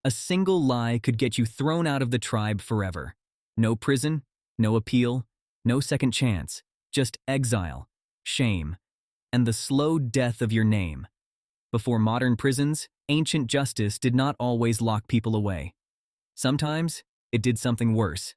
A single lie could get you thrown out of the tribe forever. No prison, no appeal, no second chance, just exile, shame, and the slow death of your name. Before modern prisons, ancient justice did not always lock people away. Sometimes, it did something worse.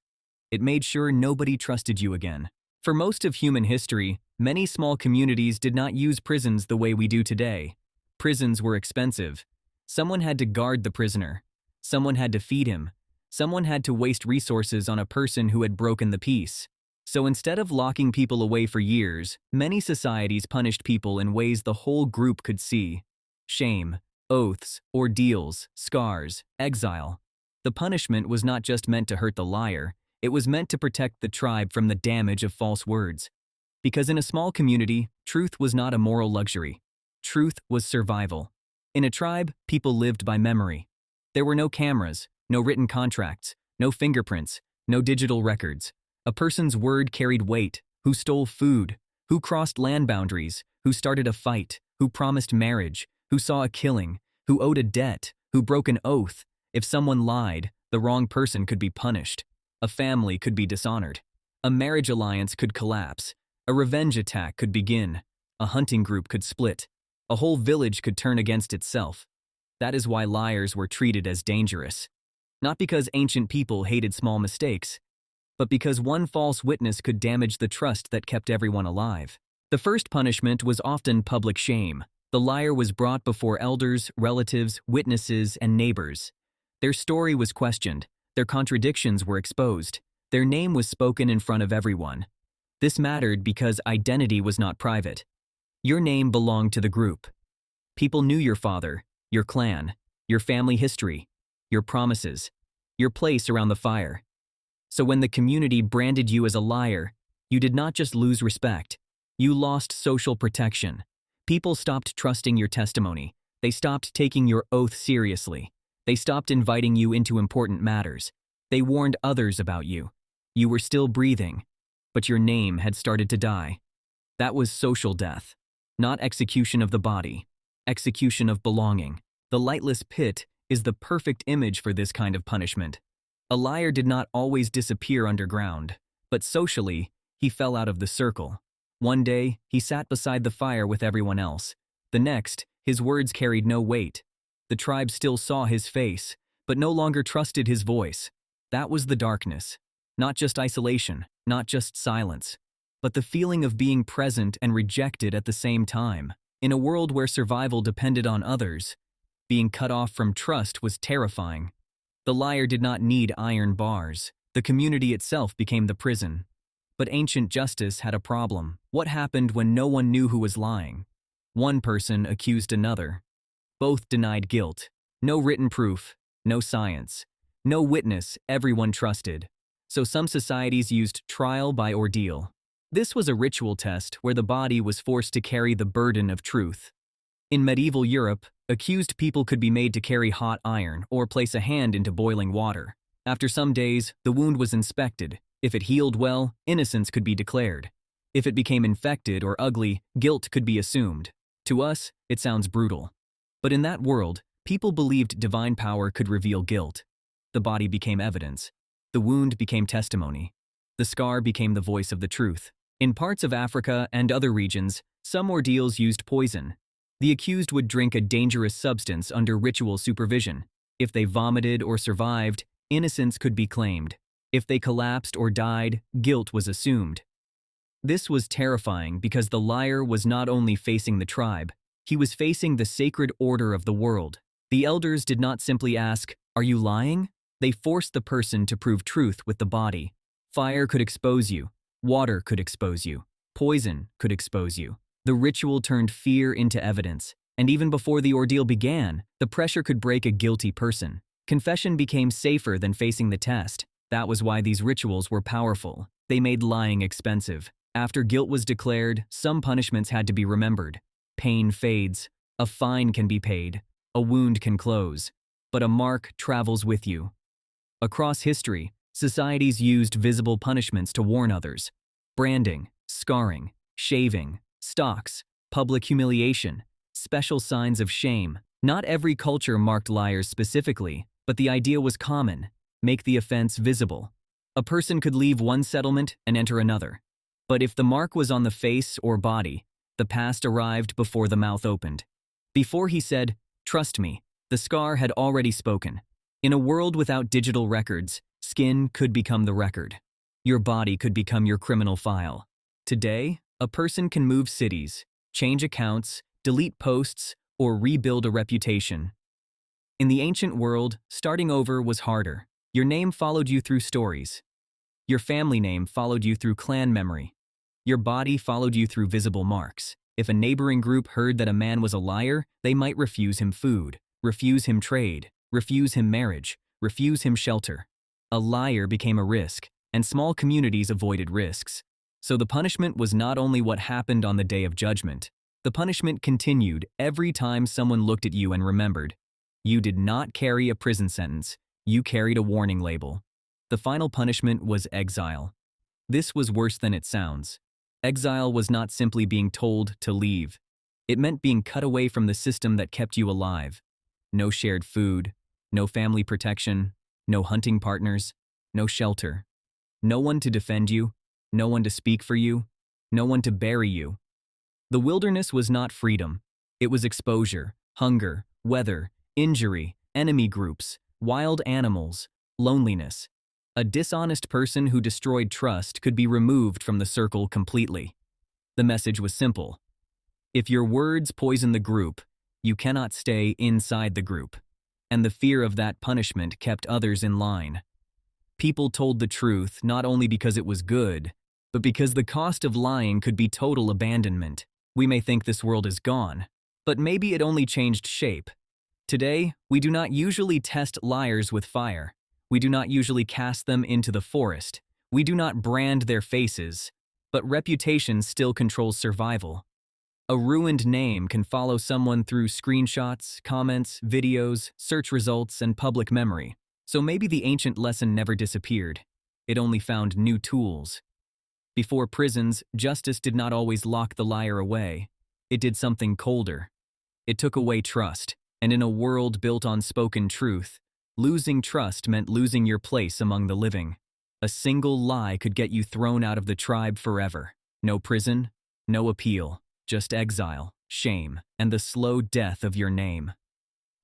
It made sure nobody trusted you again. For most of human history, many small communities did not use prisons the way we do today. Prisons were expensive. Someone had to guard the prisoner. Someone had to feed him. Someone had to waste resources on a person who had broken the peace. So instead of locking people away for years, many societies punished people in ways the whole group could see. Shame, oaths, ordeals, scars, exile. The punishment was not just meant to hurt the liar, it was meant to protect the tribe from the damage of false words. Because in a small community, truth was not a moral luxury. Truth was survival. In a tribe, people lived by memory. There were no cameras, no written contracts, no fingerprints, no digital records. A person's word carried weight. Who stole food, who crossed land boundaries, who started a fight, who promised marriage, who saw a killing, who owed a debt, who broke an oath. If someone lied, the wrong person could be punished. A family could be dishonored. A marriage alliance could collapse. A revenge attack could begin. A hunting group could split. A whole village could turn against itself. That is why liars were treated as dangerous. Not because ancient people hated small mistakes, but because one false witness could damage the trust that kept everyone alive. The first punishment was often public shame. The liar was brought before elders, relatives, witnesses, and neighbors. Their story was questioned. Their contradictions were exposed. Their name was spoken in front of everyone. This mattered because identity was not private. Your name belonged to the group. People knew your father, your clan, your family history, your promises, your place around the fire. So when the community branded you as a liar, you did not just lose respect, you lost social protection. People stopped trusting your testimony. They stopped taking your oath seriously. They stopped inviting you into important matters. They warned others about you. You were still breathing, but your name had started to die. That was social death, not execution of the body, execution of belonging. The lightless pit is the perfect image for this kind of punishment. A liar did not always disappear underground, but socially, he fell out of the circle. One day, he sat beside the fire with everyone else. The next, his words carried no weight. The tribe still saw his face, but no longer trusted his voice. That was the darkness. Not just isolation, not just silence, but the feeling of being present and rejected at the same time. In a world where survival depended on others, being cut off from trust was terrifying. The liar did not need iron bars. The community itself became the prison. But ancient justice had a problem. What happened when no one knew who was lying? One person accused another. Both denied guilt. No written proof, no science, no witness everyone trusted. So some societies used trial by ordeal. This was a ritual test where the body was forced to carry the burden of truth. In medieval Europe, accused people could be made to carry hot iron or place a hand into boiling water. After some days, the wound was inspected. If it healed well, innocence could be declared. If it became infected or ugly, guilt could be assumed. To us, it sounds brutal. But in that world, people believed divine power could reveal guilt. The body became evidence. The wound became testimony. The scar became the voice of the truth. In parts of Africa and other regions, some ordeals used poison. The accused would drink a dangerous substance under ritual supervision. If they vomited or survived, innocence could be claimed. If they collapsed or died, guilt was assumed. This was terrifying because the liar was not only facing the tribe, he was facing the sacred order of the world. The elders did not simply ask, "Are you lying?" They forced the person to prove truth with the body. Fire could expose you. Water could expose you. Poison could expose you. The ritual turned fear into evidence, and even before the ordeal began, the pressure could break a guilty person. Confession became safer than facing the test. That was why these rituals were powerful. They made lying expensive. After guilt was declared, some punishments had to be remembered. Pain fades. A fine can be paid. A wound can close. But a mark travels with you. Across history, societies used visible punishments to warn others. Branding, scarring, shaving, stocks, public humiliation, special signs of shame. Not every culture marked liars specifically, But the idea was common: make the offense visible. A person could leave one settlement and enter another. But if the mark was on the face or body, the past arrived before the mouth opened. Before he said, "Trust me," the scar had already spoken. In a world without digital records, skin could become the record. Your body could become your criminal file. Today, a person can move cities, change accounts, delete posts, or rebuild a reputation. In the ancient world, starting over was harder. Your name followed you through stories. Your family name followed you through clan memory. Your body followed you through visible marks. If a neighboring group heard that a man was a liar, they might refuse him food, refuse him trade, refuse him marriage, refuse him shelter. A liar became a risk, and small communities avoided risks. So the punishment was not only what happened on the day of judgment. The punishment continued every time someone looked at you and remembered. You did not carry a prison sentence, you carried a warning label. The final punishment was exile. This was worse than it sounds. Exile was not simply being told to leave. It meant being cut away from the system that kept you alive. No shared food, no family protection, no hunting partners, no shelter. No one to defend you, no one to speak for you, no one to bury you. The wilderness was not freedom. It was exposure, hunger, weather, injury, enemy groups, wild animals, loneliness. A dishonest person who destroyed trust could be removed from the circle completely. The message was simple. If your words poison the group, you cannot stay inside the group. And the fear of that punishment kept others in line. People told the truth not only because it was good, but because the cost of lying could be total abandonment. We may think this world is gone, but maybe it only changed shape. Today, we do not usually test liars with fire. We do not usually cast them into the forest. We do not brand their faces, but reputation still controls survival. A ruined name can follow someone through screenshots, comments, videos, search results, and public memory. So maybe the ancient lesson never disappeared. It only found new tools. Before prisons, justice did not always lock the liar away. It did something colder. It took away trust, and in a world built on spoken truth, losing trust meant losing your place among the living. A single lie could get you thrown out of the tribe forever. No prison, no appeal, just exile, shame, and the slow death of your name.